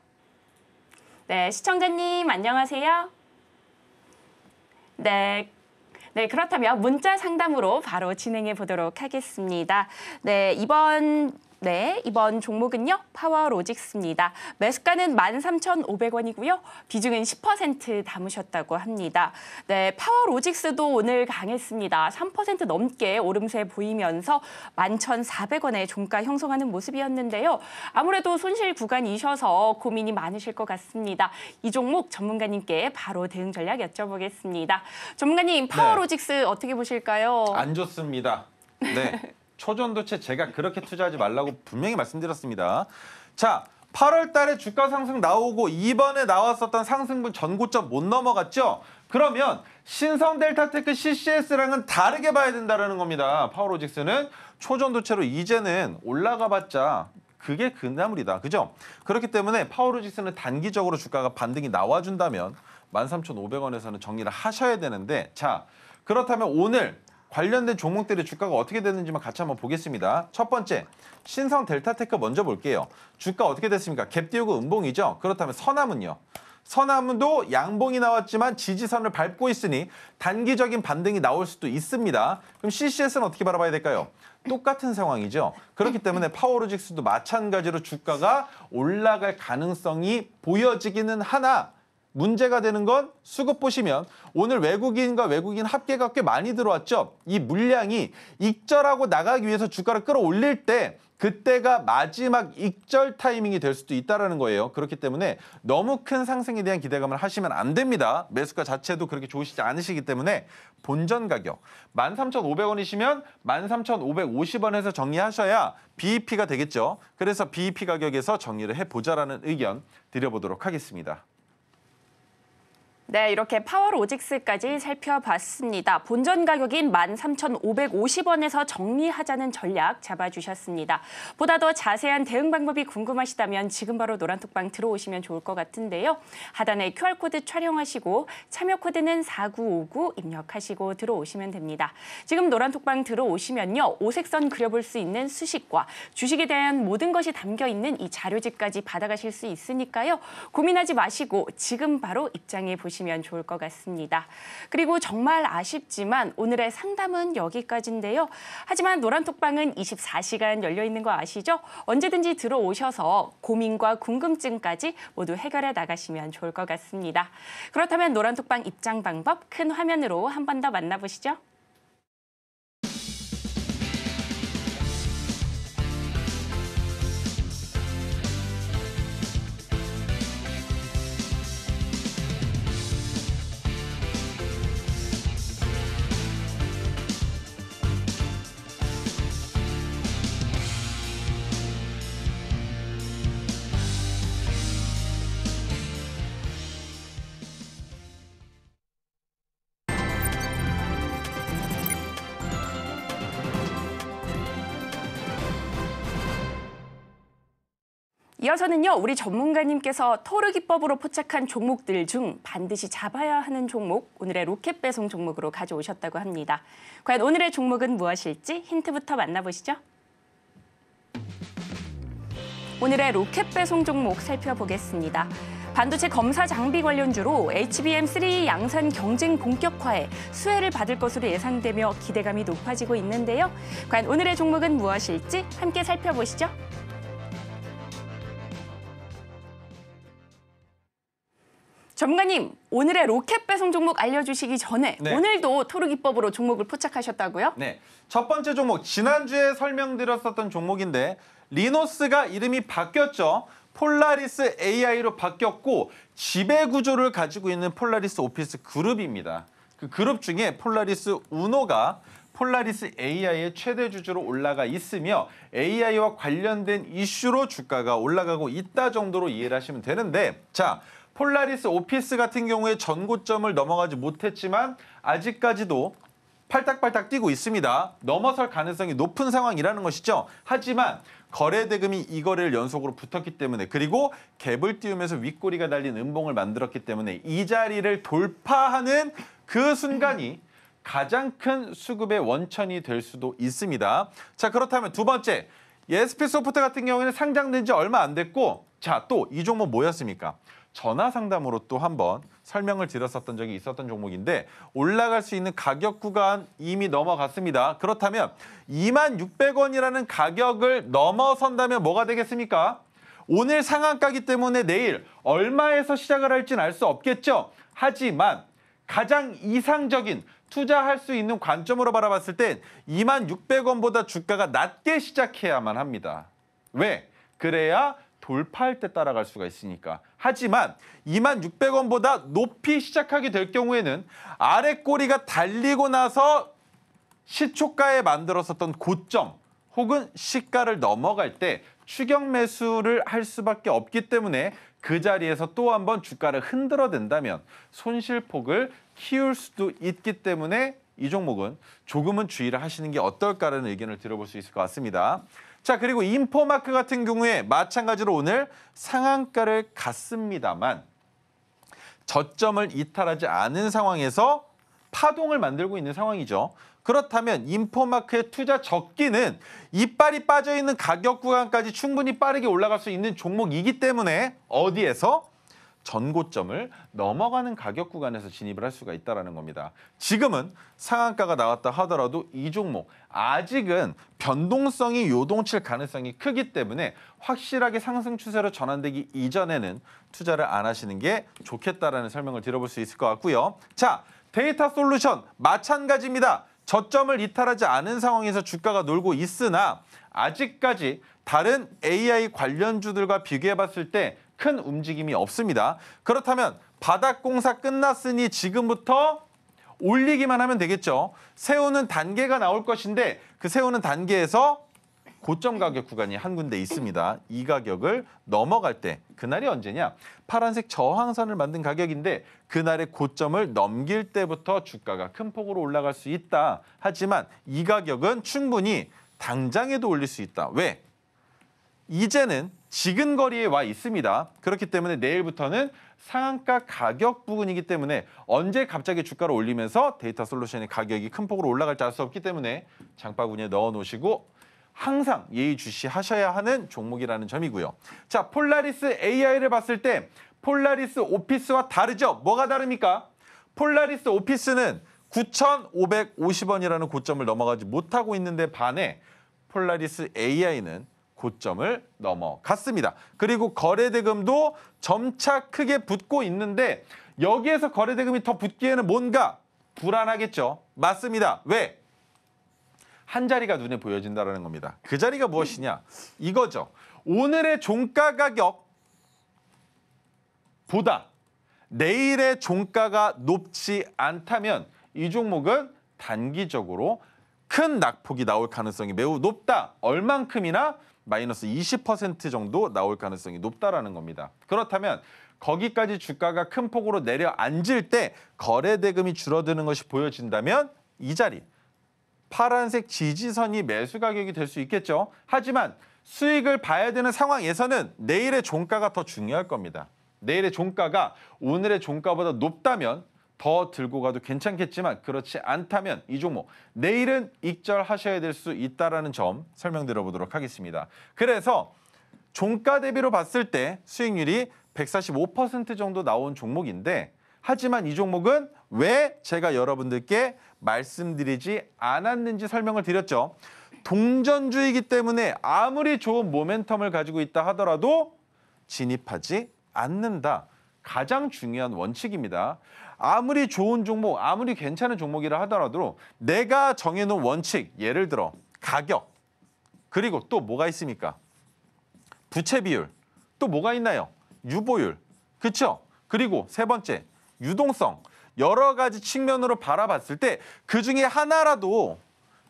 네, 시청자님 안녕하세요. 네. 네, 그렇다면 문자 상담으로 바로 진행해 보도록 하겠습니다. 네, 이번 종목은요. 파워로직스입니다. 매수가는 13,500원이고요. 비중은 10% 담으셨다고 합니다. 네, 파워로직스도 오늘 강했습니다. 3% 넘게 오름세 보이면서 11,400원에 종가 형성하는 모습이었는데요. 아무래도 손실 구간이셔서 고민이 많으실 것 같습니다. 이 종목 전문가님께 바로 대응 전략 여쭤보겠습니다. 전문가님, 파워로직스 어떻게 보실까요? 안 좋습니다. 네. 초전도체 제가 그렇게 투자하지 말라고 분명히 말씀드렸습니다. 자, 8월 달에 주가 상승 나오고 이번에 나왔었던 상승분 전고점 못 넘어갔죠? 그러면 신성 델타테크 CCS랑은 다르게 봐야 된다는 겁니다. 파워로직스는 초전도체로 이제는 올라가봤자 그게 그나물이다. 그죠? 그렇기 때문에 파워로직스는 단기적으로 주가가 반등이 나와준다면 13,500원에서는 정리를 하셔야 되는데 자, 그렇다면 오늘 관련된 종목들의 주가가 어떻게 됐는지만 같이 한번 보겠습니다. 첫 번째, 신성 델타테크 먼저 볼게요. 주가 어떻게 됐습니까? 갭 띄우고 음봉이죠? 그렇다면 서남은요? 서남도 양봉이 나왔지만 지지선을 밟고 있으니 단기적인 반등이 나올 수도 있습니다. 그럼 CCS는 어떻게 바라봐야 될까요? 똑같은 상황이죠. 그렇기 때문에 파워로직스도 마찬가지로 주가가 올라갈 가능성이 보여지기는 하나 문제가 되는 건 수급 보시면 오늘 외국인과 외국인 합계가 꽤 많이 들어왔죠. 이 물량이 익절하고 나가기 위해서 주가를 끌어올릴 때 그때가 마지막 익절 타이밍이 될 수도 있다는 거예요. 그렇기 때문에 너무 큰 상승에 대한 기대감을 하시면 안 됩니다. 매수가 자체도 그렇게 좋으시지 않으시기 때문에 본전 가격 13,500원이시면 13,550원에서 정리하셔야 BEP가 되겠죠. 그래서 BEP 가격에서 정리를 해보자라는 의견 드려보도록 하겠습니다. 네, 이렇게 파워로직스까지 살펴봤습니다. 본전 가격인 13,550원에서 정리하자는 전략 잡아주셨습니다. 보다 더 자세한 대응 방법이 궁금하시다면 지금 바로 노란톡방 들어오시면 좋을 것 같은데요. 하단에 QR코드 촬영하시고 참여 코드는 4959 입력하시고 들어오시면 됩니다. 지금 노란톡방 들어오시면요. 오색선 그려볼 수 있는 수식과 주식에 대한 모든 것이 담겨있는 이 자료집까지 받아가실 수 있으니까요. 고민하지 마시고 지금 바로 입장해 보시면 보시면 좋을 것 같습니다. 그리고 정말 아쉽지만 오늘의 상담은 여기까지인데요. 하지만 노란톡방은 24시간 열려 있는 거 아시죠? 언제든지 들어오셔서 고민과 궁금증까지 모두 해결해 나가시면 좋을 것 같습니다. 그렇다면 노란톡방 입장 방법 큰 화면으로 한 번 더 만나보시죠. 이어서는요, 우리 전문가님께서 토르 기법으로 포착한 종목들 중 반드시 잡아야 하는 종목, 오늘의 로켓 배송 종목으로 가져오셨다고 합니다. 과연 오늘의 종목은 무엇일지 힌트부터 만나보시죠. 오늘의 로켓 배송 종목 살펴보겠습니다. 반도체 검사 장비 관련주로 HBM3 양산 경쟁 본격화에 수혜를 받을 것으로 예상되며 기대감이 높아지고 있는데요. 과연 오늘의 종목은 무엇일지 함께 살펴보시죠. 전문가님, 오늘의 로켓 배송 종목 알려주시기 전에 네. 오늘도 토르 기법으로 종목을 포착하셨다고요? 네, 첫 번째 종목 지난주에 설명드렸었던 종목인데 리노스가 이름이 바뀌었죠. 폴라리스 AI로 바뀌었고 지배 구조를 가지고 있는 폴라리스 오피스 그룹입니다. 그 그룹 중에 폴라리스 우노가 폴라리스 AI의 최대 주주로 올라가 있으며 AI와 관련된 이슈로 주가가 올라가고 있다 정도로 이해를 하시면 되는데, 자, 폴라리스 오피스 같은 경우에 전고점을 넘어가지 못했지만 아직까지도 팔딱팔딱 뛰고 있습니다. 넘어설 가능성이 높은 상황이라는 것이죠. 하지만 거래 대금이 이 거래를 연속으로 붙었기 때문에, 그리고 갭을 띄우면서 윗꼬리가 달린 음봉을 만들었기 때문에 이 자리를 돌파하는 그 순간이 가장 큰 수급의 원천이 될 수도 있습니다. 자, 그렇다면 두 번째, SP소프트 같은 경우에는 상장된 지 얼마 안 됐고, 자, 또 이 종목 뭐였습니까? 전화 상담으로 또 한번 설명을 드렸었던 적이 있었던 종목인데 올라갈 수 있는 가격 구간 이미 넘어갔습니다. 그렇다면 26,600원이라는 가격을 넘어선다면 뭐가 되겠습니까? 오늘 상한가기 때문에 내일 얼마에서 시작을 할지는 알 수 없겠죠. 하지만 가장 이상적인 투자할 수 있는 관점으로 바라봤을 땐 26,600원보다 주가가 낮게 시작해야만 합니다. 왜? 그래야 돌파할 때 따라갈 수가 있으니까. 하지만 26,600원보다 높이 시작하게 될 경우에는 아래 꼬리가 달리고 나서 시초가에 만들었었던 고점 혹은 시가를 넘어갈 때 추격 매수를 할 수밖에 없기 때문에 그 자리에서 또 한번 주가를 흔들어댄다면 손실폭을 키울 수도 있기 때문에 이 종목은 조금은 주의를 하시는 게 어떨까라는 의견을 들어볼 수 있을 것 같습니다. 자, 그리고 인포마크 같은 경우에 마찬가지로 오늘 상한가를 갔습니다만 저점을 이탈하지 않은 상황에서 파동을 만들고 있는 상황이죠. 그렇다면 인포마크의 투자 적기는 이빨이 빠져있는 가격 구간까지 충분히 빠르게 올라갈 수 있는 종목이기 때문에 어디에서? 전고점을 넘어가는 가격 구간에서 진입을 할 수가 있다는 겁니다. 지금은 상한가가 나왔다 하더라도 이 종목 아직은 변동성이 요동칠 가능성이 크기 때문에 확실하게 상승 추세로 전환되기 이전에는 투자를 안 하시는 게 좋겠다라는 설명을 드려볼 수 있을 것 같고요. 자, 데이터 솔루션 마찬가지입니다. 저점을 이탈하지 않은 상황에서 주가가 놀고 있으나 아직까지 다른 AI 관련주들과 비교해봤을 때 큰 움직임이 없습니다. 그렇다면 바닥공사 끝났으니 지금부터 올리기만 하면 되겠죠. 세우는 단계가 나올 것인데 그 세우는 단계에서 고점 가격 구간이 한 군데 있습니다. 이 가격을 넘어갈 때 그날이 언제냐? 파란색 저항선을 만든 가격인데 그날의 고점을 넘길 때부터 주가가 큰 폭으로 올라갈 수 있다. 하지만 이 가격은 충분히 당장에도 올릴 수 있다. 왜? 이제는 지근거리에 와 있습니다. 그렇기 때문에 내일부터는 상한가 가격 부근이기 때문에 언제 갑자기 주가를 올리면서 데이터 솔루션의 가격이 큰 폭으로 올라갈지 알 수 없기 때문에 장바구니에 넣어놓으시고 항상 예의주시하셔야 하는 종목이라는 점이고요. 자, 폴라리스 AI를 봤을 때 폴라리스 오피스와 다르죠? 뭐가 다릅니까? 폴라리스 오피스는 9,550원이라는 고점을 넘어가지 못하고 있는데 반해 폴라리스 AI는 고점을 넘어갔습니다. 그리고 거래대금도 점차 크게 붙고 있는데 여기에서 거래대금이 더 붙기에는 뭔가 불안하겠죠? 맞습니다. 왜? 한 자리가 눈에 보여진다는 겁니다. 그 자리가 무엇이냐? 이거죠. 오늘의 종가 가격보다 내일의 종가가 높지 않다면 이 종목은 단기적으로 큰 낙폭이 나올 가능성이 매우 높다. 얼만큼이나 마이너스 20% 정도 나올 가능성이 높다라는 겁니다. 그렇다면 거기까지 주가가 큰 폭으로 내려앉을 때 거래대금이 줄어드는 것이 보여진다면 이 자리 파란색 지지선이 매수 가격이 될 수 있겠죠. 하지만 수익을 봐야 되는 상황에서는 내일의 종가가 더 중요할 겁니다. 내일의 종가가 오늘의 종가보다 높다면 더 들고 가도 괜찮겠지만 그렇지 않다면 이 종목 내일은 익절하셔야 될 수 있다는 점 설명드려보도록 하겠습니다. 그래서 종가 대비로 봤을 때 수익률이 145% 정도 나온 종목인데 하지만 이 종목은 왜 제가 여러분들께 말씀드리지 않았는지 설명을 드렸죠. 동전주이기 때문에 아무리 좋은 모멘텀을 가지고 있다 하더라도 진입하지 않는다. 가장 중요한 원칙입니다. 아무리 좋은 종목, 아무리 괜찮은 종목이라 하더라도 내가 정해놓은 원칙, 예를 들어 가격, 그리고 또 뭐가 있습니까? 부채 비율, 또 뭐가 있나요? 유보율, 그렇죠? 그리고 세 번째, 유동성. 여러 가지 측면으로 바라봤을 때 그중에 하나라도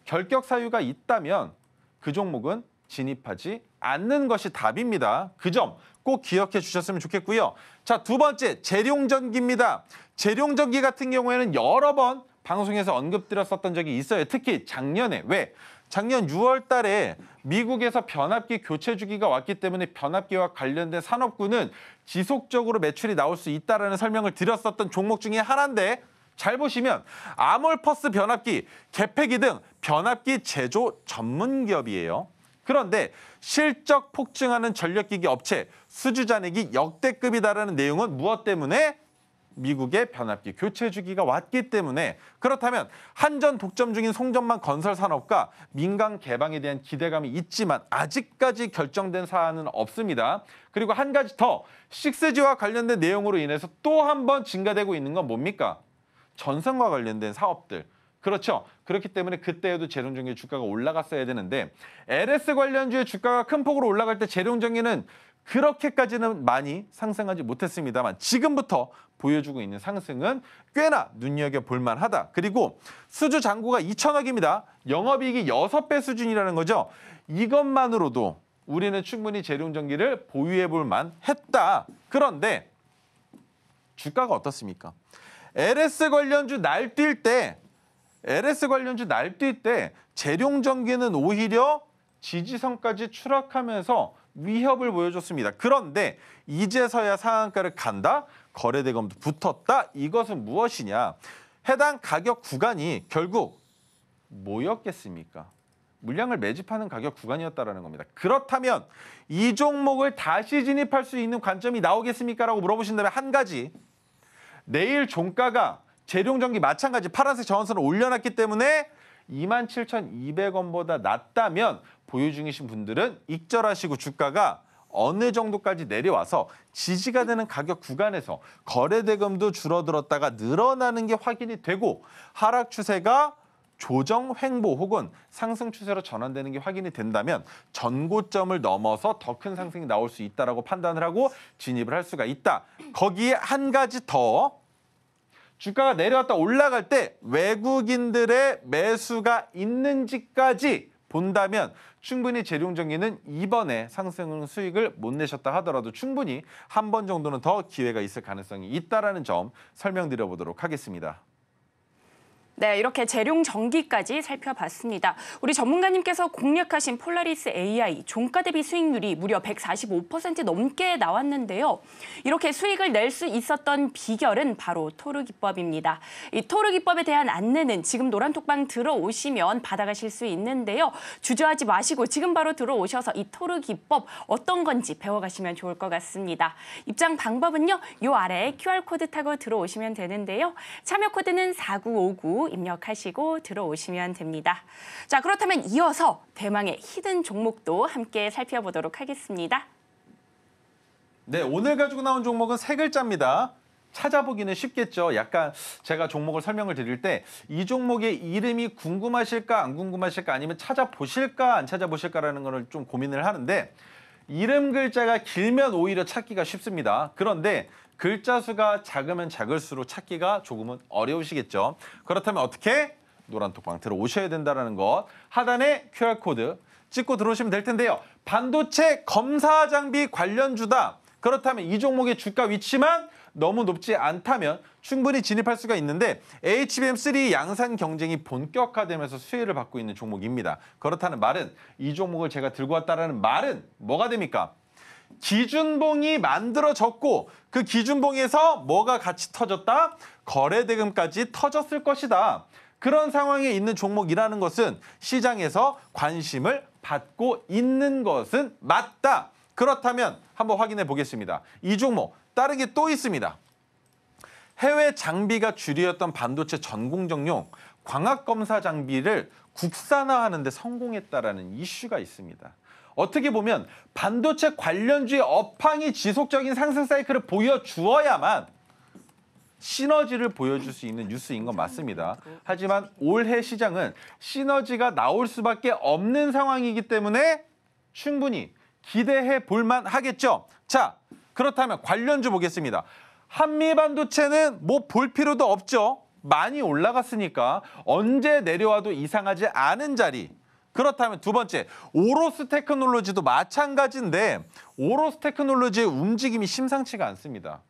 결격 사유가 있다면 그 종목은 진입하지 않는 것이 답입니다. 그 점 꼭 기억해 주셨으면 좋겠고요. 자, 두 번째, 재룡전기입니다. 재룡전기 같은 경우에는 여러 번 방송에서 언급드렸었던 적이 있어요. 특히 작년에. 왜? 작년 6월 달에 미국에서 변압기 교체 주기가 왔기 때문에 변압기와 관련된 산업군은 지속적으로 매출이 나올 수 있다는 설명을 드렸었던 종목 중에 하나인데 잘 보시면 아몰퍼스 변압기, 개폐기 등 변압기 제조 전문 기업이에요. 그런데 실적 폭증하는 전력기기 업체 수주 잔액이 역대급이다라는 내용은 무엇 때문에? 미국의 변압기 교체 주기가 왔기 때문에. 그렇다면 한전 독점 중인 송전망 건설 산업과 민간 개방에 대한 기대감이 있지만 아직까지 결정된 사안은 없습니다. 그리고 한 가지 더, 6G와 관련된 내용으로 인해서 또 한 번 증가되고 있는 건 뭡니까? 전선과 관련된 사업들. 그렇죠. 그렇기 때문에 그때에도 재룡전기 주가가 올라갔어야 되는데 LS 관련주의 주가가 큰 폭으로 올라갈 때 재룡전기는 그렇게까지는 많이 상승하지 못했습니다만 지금부터 보여주고 있는 상승은 꽤나 눈여겨볼 만하다. 그리고 수주 잔고가 2천억입니다. 영업이익이 6배 수준이라는 거죠. 이것만으로도 우리는 충분히 재룡전기를 보유해볼 만했다. 그런데 주가가 어떻습니까? LS 관련주 날뛸 때 재룡전기는 오히려 지지선까지 추락하면서 위협을 보여줬습니다. 그런데 이제서야 상한가를 간다? 거래대금도 붙었다? 이것은 무엇이냐? 해당 가격 구간이 결국 뭐였겠습니까? 물량을 매집하는 가격 구간이었다는 겁니다. 그렇다면 이 종목을 다시 진입할 수 있는 관점이 나오겠습니까? 라고 물어보신다면 한 가지. 내일 종가가 재룡전기 마찬가지 파란색 저항선을 올려놨기 때문에 27,200원보다 낮다면 보유 중이신 분들은 익절하시고 주가가 어느 정도까지 내려와서 지지가 되는 가격 구간에서 거래대금도 줄어들었다가 늘어나는 게 확인이 되고 하락 추세가 조정 횡보 혹은 상승 추세로 전환되는 게 확인이 된다면 전고점을 넘어서 더 큰 상승이 나올 수 있다라고 판단을 하고 진입을 할 수가 있다. 거기에 한 가지 더, 주가가 내려왔다 올라갈 때 외국인들의 매수가 있는지까지 본다면 충분히 재룡전기는 이번에 상승 수익을 못 내셨다 하더라도 충분히 한 번 정도는 더 기회가 있을 가능성이 있다라는 점 설명드려보도록 하겠습니다. 네, 이렇게 재룡 전기까지 살펴봤습니다. 우리 전문가님께서 공략하신 폴라리스 AI 종가 대비 수익률이 무려 145% 넘게 나왔는데요. 이렇게 수익을 낼 수 있었던 비결은 바로 토르 기법입니다. 이 토르 기법에 대한 안내는 지금 노란톡방 들어오시면 받아가실 수 있는데요. 주저하지 마시고 지금 바로 들어오셔서 이 토르 기법 어떤 건지 배워가시면 좋을 것 같습니다. 입장 방법은요. 요 아래 QR코드 타고 들어오시면 되는데요. 참여 코드는 4959 입력하시고 들어오시면 됩니다. 자, 그렇다면 이어서 대망의 히든 종목도 함께 살펴보도록 하겠습니다. 네, 오늘 가지고 나온 종목은 세 글자입니다. 찾아보기는 쉽겠죠. 약간 제가 종목을 설명을 드릴 때 이 종목의 이름이 궁금하실까 안 궁금하실까 아니면 찾아보실까 안 찾아보실까라는 거를 좀 고민을 하는데 이름 글자가 길면 오히려 찾기가 쉽습니다. 그런데 글자 수가 작으면 작을수록 찾기가 조금은 어려우시겠죠. 그렇다면 어떻게? 노란톡방 들어오셔야 된다는 것. 하단에 QR코드 찍고 들어오시면 될 텐데요. 반도체 검사 장비 관련주다. 그렇다면 이 종목의 주가 위치만 너무 높지 않다면 충분히 진입할 수가 있는데 HBM3 양산 경쟁이 본격화되면서 수혜를 받고 있는 종목입니다. 그렇다는 말은 이 종목을 제가 들고 왔다는 말은 뭐가 됩니까? 기준봉이 만들어졌고 그 기준봉에서 뭐가 같이 터졌다? 거래대금까지 터졌을 것이다. 그런 상황에 있는 종목이라는 것은 시장에서 관심을 받고 있는 것은 맞다. 그렇다면 한번 확인해 보겠습니다. 이 종목 다른 게 또 있습니다. 해외 장비가 주류였던 반도체 전공정용 광학검사 장비를 국산화하는 데 성공했다라는 이슈가 있습니다. 어떻게 보면 반도체 관련주의 업황이 지속적인 상승 사이클을 보여주어야만 시너지를 보여줄 수 있는 뉴스인 건 맞습니다. 하지만 올해 시장은 시너지가 나올 수밖에 없는 상황이기 때문에 충분히 기대해 볼만 하겠죠. 자, 그렇다면 관련주 보겠습니다. 한미반도체는 뭐 볼 필요도 없죠. 많이 올라갔으니까 언제 내려와도 이상하지 않은 자리. 그렇다면 두 번째, 오로스 테크놀로지도 마찬가지인데 오로스 테크놀로지의 움직임이 심상치가 않습니다.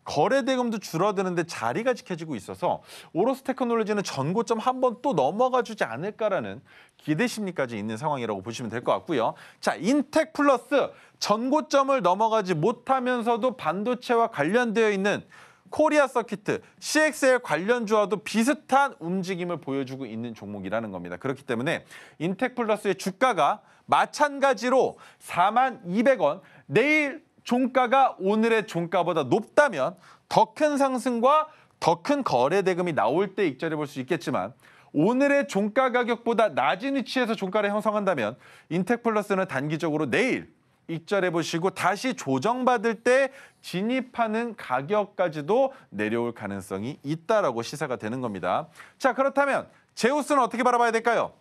거래대금도 줄어드는데 자리가 지켜지고 있어서 오로스 테크놀로지는 전고점 한번 또 넘어가 주지 않을까라는 기대 심리까지 있는 상황이라고 보시면 될 것 같고요. 자, 인텍 플러스 전고점을 넘어가지 못하면서도 반도체와 관련되어 있는 코리아 서키트, CXL 관련주와도 비슷한 움직임을 보여주고 있는 종목이라는 겁니다. 그렇기 때문에 인텍 플러스의 주가가 마찬가지로 42,200원, 내일 종가가 오늘의 종가보다 높다면 더 큰 상승과 더 큰 거래 대금이 나올 때 익절해 볼 수 있겠지만 오늘의 종가 가격보다 낮은 위치에서 종가를 형성한다면 인텍 플러스는 단기적으로 내일 익절해 보시고 다시 조정받을 때 진입하는 가격까지도 내려올 가능성이 있다라고 시사가 되는 겁니다. 자, 그렇다면 제우스는 어떻게 바라봐야 될까요?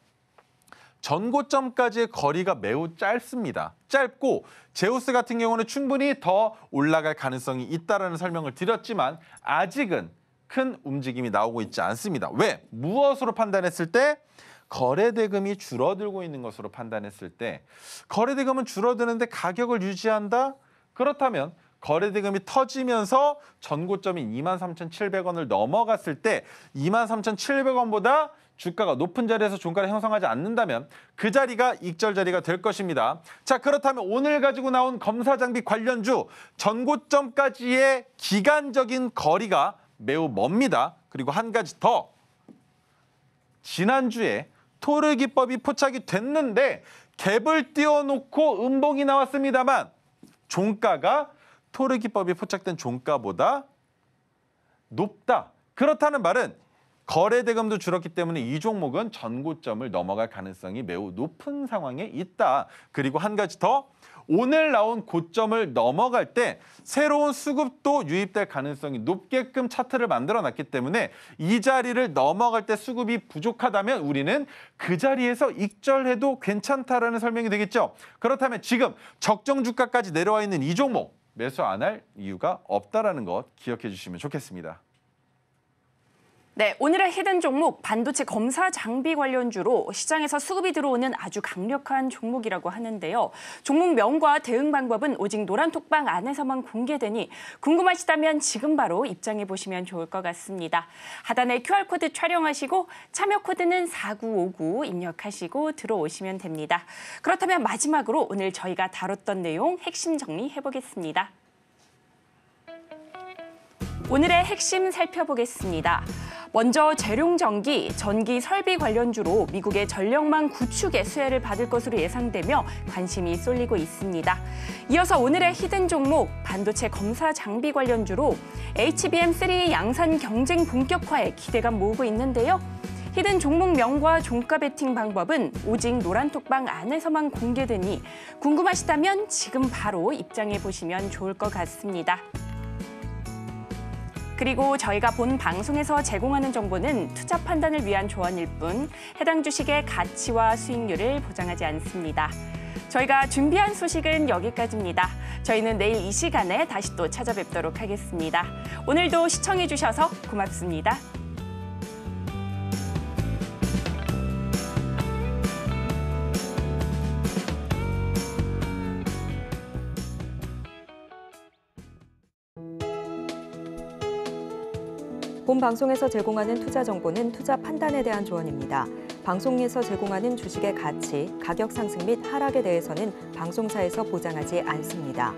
전고점까지의 거리가 매우 짧습니다. 짧고 제우스 같은 경우는 충분히 더 올라갈 가능성이 있다라는 설명을 드렸지만 아직은 큰 움직임이 나오고 있지 않습니다. 왜? 무엇으로 판단했을 때? 거래대금이 줄어들고 있는 것으로 판단했을 때 거래대금은 줄어드는데 가격을 유지한다? 그렇다면 거래대금이 터지면서 전고점인 23,700원을 넘어갔을 때 23,700원보다 주가가 높은 자리에서 종가를 형성하지 않는다면 그 자리가 익절 자리가 될 것입니다. 자, 그렇다면 오늘 가지고 나온 검사장비 관련주 전고점까지의 기간적인 거리가 매우 멉니다. 그리고 한 가지 더, 지난주에 토르 기법이 포착이 됐는데 갭을 띄워놓고 음봉이 나왔습니다만 종가가 토르 기법이 포착된 종가보다 높다. 그렇다는 말은 거래대금도 줄었기 때문에 이 종목은 전고점을 넘어갈 가능성이 매우 높은 상황에 있다. 그리고 한 가지 더, 오늘 나온 고점을 넘어갈 때 새로운 수급도 유입될 가능성이 높게끔 차트를 만들어놨기 때문에 이 자리를 넘어갈 때 수급이 부족하다면 우리는 그 자리에서 익절해도 괜찮다라는 설명이 되겠죠. 그렇다면 지금 적정 주가까지 내려와 있는 이 종목 매수 안 할 이유가 없다라는 것 기억해 주시면 좋겠습니다. 네, 오늘의 히든 종목 반도체 검사 장비 관련주로 시장에서 수급이 들어오는 아주 강력한 종목이라고 하는데요. 종목명과 대응 방법은 오직 노란톡방 안에서만 공개되니 궁금하시다면 지금 바로 입장해 보시면 좋을 것 같습니다. 하단에 QR코드 촬영하시고 참여 코드는 4959 입력하시고 들어오시면 됩니다. 그렇다면 마지막으로 오늘 저희가 다뤘던 내용 핵심 정리해 보겠습니다. 오늘의 핵심 살펴보겠습니다. 먼저 재룡전기, 전기 설비 관련주로 미국의 전력망 구축의 수혜를 받을 것으로 예상되며 관심이 쏠리고 있습니다. 이어서 오늘의 히든 종목, 반도체 검사 장비 관련주로 HBM3 양산 경쟁 본격화에 기대감 모으고 있는데요. 히든 종목명과 종가 베팅 방법은 오직 노란톡방 안에서만 공개되니 궁금하시다면 지금 바로 입장해 보시면 좋을 것 같습니다. 그리고 저희가 본 방송에서 제공하는 정보는 투자 판단을 위한 조언일 뿐 해당 주식의 가치와 수익률을 보장하지 않습니다. 저희가 준비한 소식은 여기까지입니다. 저희는 내일 이 시간에 다시 또 찾아뵙도록 하겠습니다. 오늘도 시청해 주셔서 고맙습니다. 본 방송에서 제공하는 투자 정보는 투자 판단에 대한 조언입니다. 방송에서 제공하는 주식의 가치, 가격 상승 및 하락에 대해서는 방송사에서 보장하지 않습니다.